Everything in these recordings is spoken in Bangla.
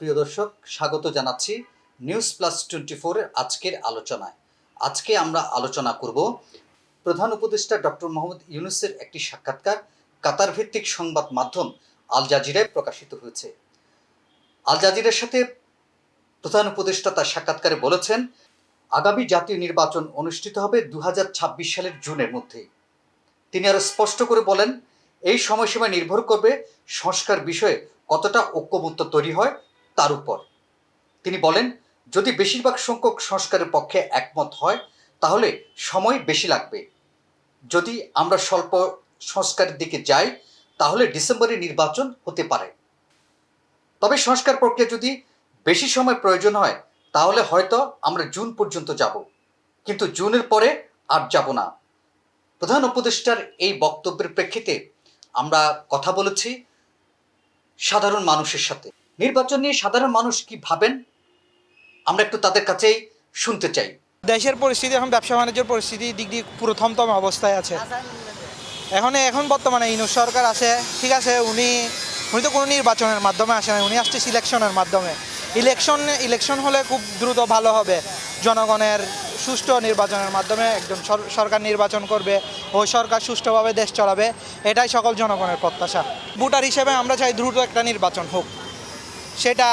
প্রিয় দর্শক, স্বাগত জানাচ্ছি নিউজ প্লাস 24 এর আজকের আলোচনায়। আজকে আমরা আলোচনা করব প্রধান উপদেষ্টা ডক্টর মোহাম্মদ ইউনূসের একটি সাক্ষাৎকার কাতার ভিত্তিক সংবাদ মাধ্যম আল জাজিরায় প্রকাশিত হয়েছে। আল জাজিরার সাথে প্রধান উপদেষ্টা তার সাক্ষাৎকারে বলেছেন, আগামী জাতীয় নির্বাচন অনুষ্ঠিত হবে 2026 সালের জুনের মধ্যেই। তিনি আরও স্পষ্ট করে বলেন, এই সময়সীমা নির্ভর করবে সংস্কার বিষয়ে কতটা ঐক্যমত্য তৈরি হয় তার উপর। তিনি বলেন, যদি বেশিরভাগ সংখ্যক সংস্কারের পক্ষে একমত হয় তাহলে সময় বেশি লাগবে। যদি আমরা স্বল্প সংস্কারের দিকে যাই তাহলে ডিসেম্বরে নির্বাচন হতে পারে। তবে সংস্কার প্রক্রিয়া যদি বেশি সময় প্রয়োজন হয় তাহলে হয়তো আমরা জুন পর্যন্ত যাব, কিন্তু জুনের পরে আর যাব না। প্রধান উপদেষ্টার এই বক্তব্যের প্রেক্ষিতে আমরা কথা বলেছি সাধারণ মানুষের সাথে। নির্বাচন নিয়ে সাধারণ মানুষ কি ভাবেন আমরা একটু তাদের কাছেই শুনতে চাই। দেশের পরিস্থিতি এখন ব্যবসা বাণিজ্যের পরিস্থিতি দিক দিয়ে পুরো থমথম অবস্থায় আছে। এখন বর্তমানে ইউনূস সরকার আছে, ঠিক আছে, উনি তো কোনো নির্বাচনের মাধ্যমে আসে না, উনি আসছে সিলেকশনের মাধ্যমে। ইলেকশন হলে খুব দ্রুত ভালো হবে। জনগণের সুষ্ঠু নির্বাচনের মাধ্যমে একজন সরকার নির্বাচন করবে, ওই সরকার সুষ্ঠুভাবে দেশ চালাবে, এটাই সকল জনগণের প্রত্যাশা। ভোটার হিসেবে আমরা চাই দ্রুত একটা নির্বাচন হোক, সেটা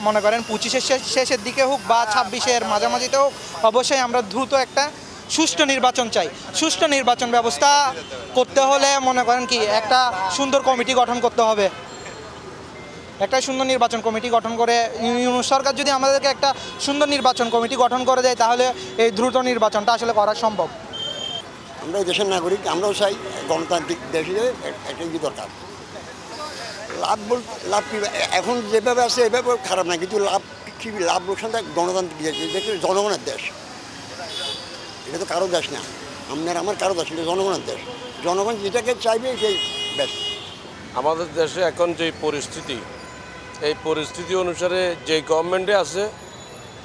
মনে করেন 25-এর শেষের দিকে হোক বা 26-এর মাঝামাঝিতে হোক, অবশ্যই আমরা দ্রুত একটা সুষ্ঠু নির্বাচন চাই। সুষ্ঠু নির্বাচন ব্যবস্থা করতে হলে মনে করেন কি একটা সুন্দর কমিটি গঠন করতে হবে। একটা সুন্দর নির্বাচন কমিটি গঠন করে ইউনূস সরকার যদি আমাদেরকে একটা সুন্দর নির্বাচন কমিটি গঠন করে দেয় তাহলে এই দ্রুত নির্বাচনটা আসলে করা সম্ভব। আমরা এই দেশের নাগরিক, আমরাও চাই গণতান্ত্রিক দেশে একটা দরকার। লাভ কি এখন যেভাবে আছে এভাবে খারাপ না, কিন্তু লাভ লোকসানটা গণতান্ত্রিক দেশ, দেশের জনগণের দেশ। এটা তো কারো দেশ না, আমার কারো দেশ, এটা জনগণের দেশ। জনগণ যেটাকে চাইবে সেই বেশ। আমাদের দেশে এখন যে পরিস্থিতি, এই পরিস্থিতি অনুসারে যে গভর্নমেন্টে আছে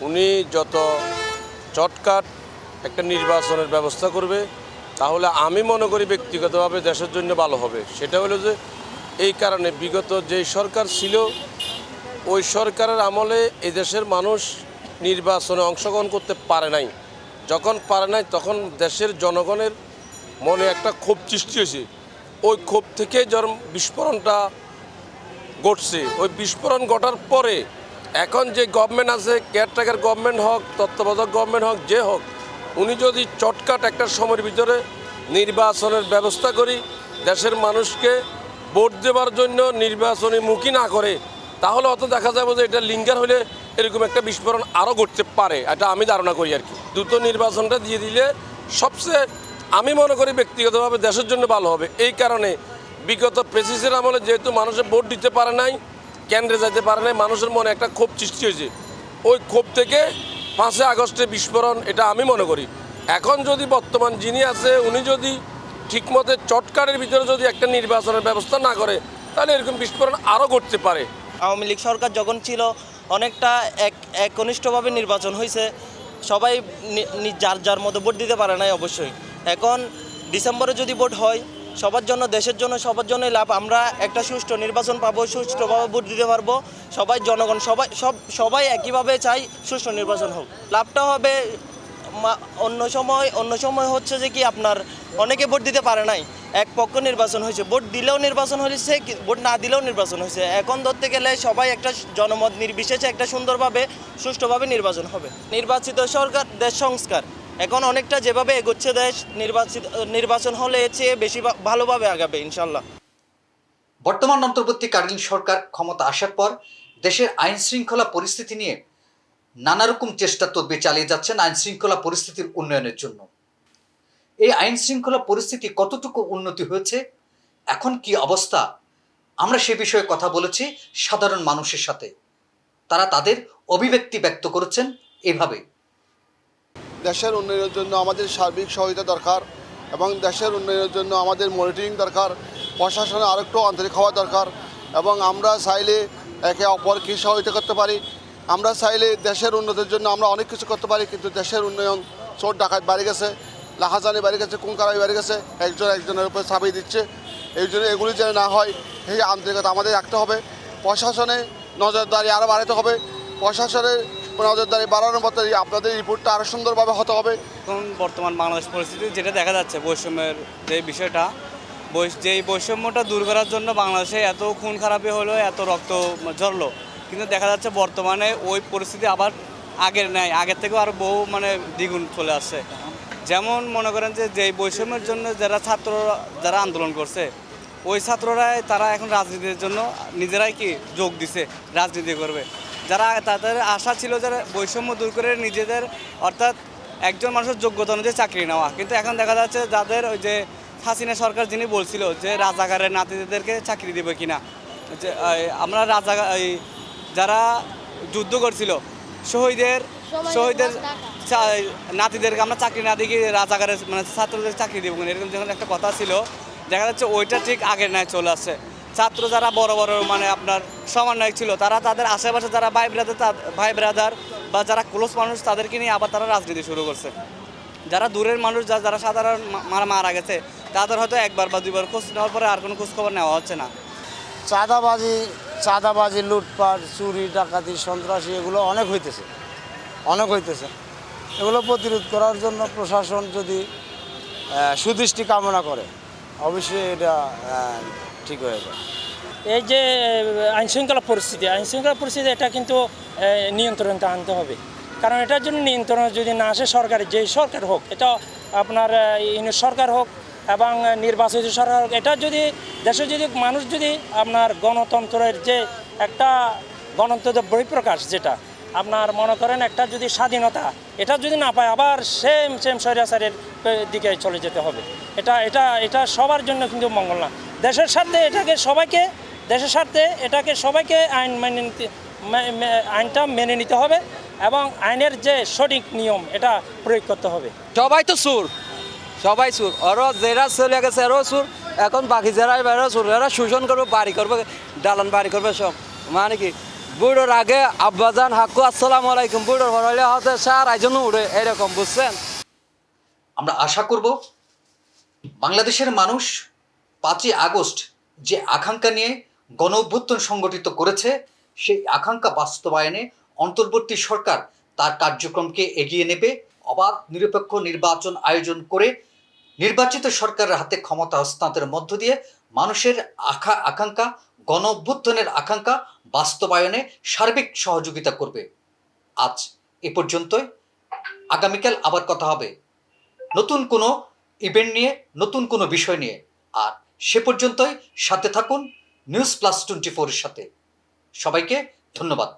উনি যত চটকাট একটা নির্বাচনের ব্যবস্থা করবে তাহলে আমি মনে করি ব্যক্তিগতভাবে দেশের জন্য ভালো হবে। সেটা হলো যে এই কারণে বিগত যেই সরকার ছিল ওই সরকারের আমলে এই দেশের মানুষ নির্বাচনে অংশগ্রহণ করতে পারে নাই। যখন পারে নাই তখন দেশের জনগণের মনে একটা ক্ষোভ সৃষ্টি হয়েছে। ওই ক্ষোভ থেকে যখন বিস্ফোরণটা ঘটছে, ওই বিস্ফোরণ ঘটার পরে এখন যে গভর্নমেন্ট আছে, কেয়ারটেকার গভর্নমেন্ট হোক, তত্ত্বাবধায়ক গভর্নমেন্ট হোক, যে হোক, উনি যদি চটকাট একটা সময়ের ভিতরে নির্বাচনের ব্যবস্থা করি, দেশের মানুষকে ভোট দেওয়ার জন্য নির্বাচনী মুখী না করে, তাহলে অত দেখা যাবে যে এটা লিঙ্গার হলে এরকম একটা বিস্ফোরণ আরও ঘটতে পারে। এটা আমি ধারণা করি আর কি। দ্রুত নির্বাচনটা দিয়ে দিলে সবচেয়ে আমি মনে করি ব্যক্তিগতভাবে দেশের জন্য ভালো হবে। এই কারণে বিগত প্রেসিডেন্টের আমলে যেহেতু মানুষের ভোট দিতে পারে নাই, কেন্দ্রে যেতে পারে নাই, মানুষের মনে একটা ক্ষোভ সৃষ্টি হয়েছে। ওই ক্ষোভ থেকে 5 আগস্টে বিস্ফোরণ, এটা আমি মনে করি। এখন যদি বর্তমান যিনি আছে উনি যদি ঠিকমতো চটকারের ভিতরে যদি একটা নির্বাচনের ব্যবস্থা না করে তাহলে এরকম বিস্ফোরণ আরও ঘটতে পারে। আওয়ামী লীগ সরকার যখন ছিল অনেকটা একনিষ্ঠভাবে নির্বাচন হয়েছে, সবাই যার যার মতো ভোট দিতে পারে নাই অবশ্যই। এখন ডিসেম্বরে যদি ভোট হয় সবার জন্য, দেশের জন্য, সবার জন্যই লাভ। আমরা একটা সুষ্ঠু নির্বাচন পাবো, সুষ্ঠুভাবে ভোট দিতে পারবো। সবাই জনগণ সবাই একইভাবে চাই সুষ্ঠু নির্বাচন হোক। লাভটা হবে অন্য সময় হচ্ছে যে কি আপনার অনেকে ভোট দিতে পারে নাই, এক পক্ষ নির্বাচন হয়েছে, ভোট দিলেও নির্বাচন হয়েছে, ভোট না দিলেও নির্বাচন হয়েছে। এখন ধরতে গেলে সবাই একটা জনমত নির্বিশেষে একটা সুন্দরভাবে সুষ্ঠুভাবে নির্বাচন হবে। নির্বাচিত সরকার দেশ সংস্কার এখন অনেকটা যেভাবে এগোচ্ছে দেশ, নির্বাচন হলে এর চেয়ে বেশি ভালোভাবে আগাবে ইনশাল্লাহ। বর্তমান অন্তর্বর্তীকালীন সরকার ক্ষমতা আসার পর দেশের আইন শৃঙ্খলা পরিস্থিতি নিয়ে নানা রকম চেষ্টা তদবির চালিয়ে যাচ্ছেন আইন শৃঙ্খলা পরিস্থিতির উন্নয়নের জন্য। এই আইন শৃঙ্খলা পরিস্থিতি কতটুকু উন্নতি হয়েছে, এখন কি অবস্থা, আমরা সে বিষয়ে কথা বলেছি সাধারণ মানুষের সাথে। তারা তাদের অভিব্যক্তি ব্যক্ত করেছেন এভাবে। দেশের উন্নয়নের জন্য আমাদের সার্বিক সহায়তা দরকার এবং দেশের উন্নয়নের জন্য আমাদের মনিটরিং দরকার, প্রশাসনে আরেকটু আন্তরিক হওয়া দরকার। এবং আমরা চাইলে একে অপরকে সহায়তা করতে পারি। আমরা চাইলে দেশের উন্নতির জন্য আমরা অনেক কিছু করতে পারি, কিন্তু দেশের উন্নয়ন চোর ডাকাত বাড়ি গেছে, লাহাজানি বাড়ি গেছে, কুঙ্কারাই বাড়ি গেছে, একজনের উপর চাপিয়ে দিচ্ছে। এই জন্য এগুলি যেন না হয় এই আন্তরিকতা আমাদের রাখতে হবে। প্রশাসনে নজরদারি আরও বাড়াতে হবে, প্রশাসনের নজরদারি বাড়ানোর মতো আপনাদের রিপোর্টটা আরও সুন্দরভাবে হতে হবে। এখন বর্তমান বাংলাদেশ পরিস্থিতি যেটা দেখা যাচ্ছে, বৈষম্যের যে বিষয়টা, যেই বৈষম্যটা দূর করার জন্য বাংলাদেশে এত খুন খারাপি হলো, এত রক্ত ঝরলো, কিন্তু দেখা যাচ্ছে বর্তমানে ওই পরিস্থিতি আবার আগের নেই, আগের থেকেও আরও বহু দ্বিগুণ চলে আসছে। যেমন মনে করেন যে যেই বৈষম্যের জন্য যারা আন্দোলন করছে, ওই ছাত্ররাই তারা এখন রাজনীতির জন্য নিজেরাই যোগ দিছে, রাজনীতি করবে। যারা তাদের আশা ছিল যারা বৈষম্য দূর করে নিজেদের, অর্থাৎ একজন মানুষের যোগ্যতা অনুযায়ী চাকরি নেওয়া, কিন্তু এখন দেখা যাচ্ছে যাদের ওই যে হাসিনা সরকার যিনি বলছিল যে রাজাকারের নাতিদেরকে চাকরি দেবে কিনা, যে আমরা যারা যুদ্ধ করছিল শহীদের নাতিদেরকে আমরা চাকরি না দিয়ে রাজাকারের ছাত্রদের চাকরি দেবো কিনা, এরকম যখন একটা কথা ছিল, দেখা যাচ্ছে ওইটা ঠিক আগের ন্যায় চলে আসছে। ছাত্র যারা বড় বড় আপনার সমন্বয়ক ছিল, তারা তাদের আশেপাশে যারা ভাই ব্রাদার বা যারা ক্লোজ মানুষ তাদেরকে নিয়ে আবার তারা রাজনীতি শুরু করছে। যারা দূরের মানুষ, যারা সাধারণ মারা গেছে, তাদের হয়তো একবার বা দুইবার খোঁজ নেওয়ার পরে আর কোনো খোঁজখবর নেওয়া হচ্ছে না। চাঁদাবাজি, লুটপাট, চুরি, ডাকাতি, সন্ত্রাসী এগুলো অনেক হইতেছে। এগুলো প্রতিরোধ করার জন্য প্রশাসন যদি সুদৃষ্টি কামনা করে, অবশ্যই এটা ঠিক হয়ে যায়। এই যে আইনশৃঙ্খলা পরিস্থিতি এটা কিন্তু নিয়ন্ত্রণে আনতে হবে। কারণ এটার জন্য নিয়ন্ত্রণ যদি না আসে, যেই সরকার হোক, এটা আপনার সরকার হোক এবং নির্বাচিত সরকার হোক, এটা যদি দেশে যদি মানুষ যদি আপনার গণতন্ত্রের যে একটা গণতন্ত্রের বহিঃপ্রকাশ, যেটা আপনার মনে করেন একটা যদি স্বাধীনতা, এটা যদি না পায়, আবার সেম স্বৈরাচারের দিকে চলে যেতে হবে। এটা সবার জন্য কিন্তু মঙ্গল না। দেশের স্বার্থে এটাকে সবাইকে আইনটা মেনে নিতে হবে এবং আইনের যে সঠিক নিয়ম এটা প্রয়োগ করতে হবে। সবাই সুর, ওরা যারা চলে গেছে এরাও সুর, এখন বাকি যারা এরা সুর, এরা শোষণ করবে, বাড়ি করবে, দালান বাড়ি করবে সব। মানে কি বুড়োর আগে আব্বাজান হাক্কু আসসালামু আলাইকুম, বুড়োর হলে হতে সার আইজন উড়ে, এরকম, বুঝছেন? আমরা আশা করব বাংলাদেশের মানুষ 5ই আগস্ট যে আকাঙ্ক্ষা নিয়ে গণ অভ্যুত্থান সংগঠিত করেছে, সেই আকাঙ্ক্ষা বাস্তবায়নে অন্তর্বর্তী সরকার তার কার্যক্রমকে এগিয়ে নেবে, অবাধ নিরপেক্ষ নির্বাচন আয়োজন করে নির্বাচিত সরকারের হাতে ক্ষমতা হস্তান্তরের মধ্য দিয়ে মানুষের আকাঙ্ক্ষা, গণ অভ্যুত্থানের আকাঙ্ক্ষা বাস্তবায়নে সার্বিক সহযোগিতা করবে। আজ এ পর্যন্তই। আগামীকাল আবার কথা হবে নতুন কোনো ইভেন্ট নিয়ে, নতুন কোনো বিষয় নিয়ে। আর সে পর্যন্তই সাথে থাকুন News+24 এর সাথে। সবাইকে ধন্যবাদ।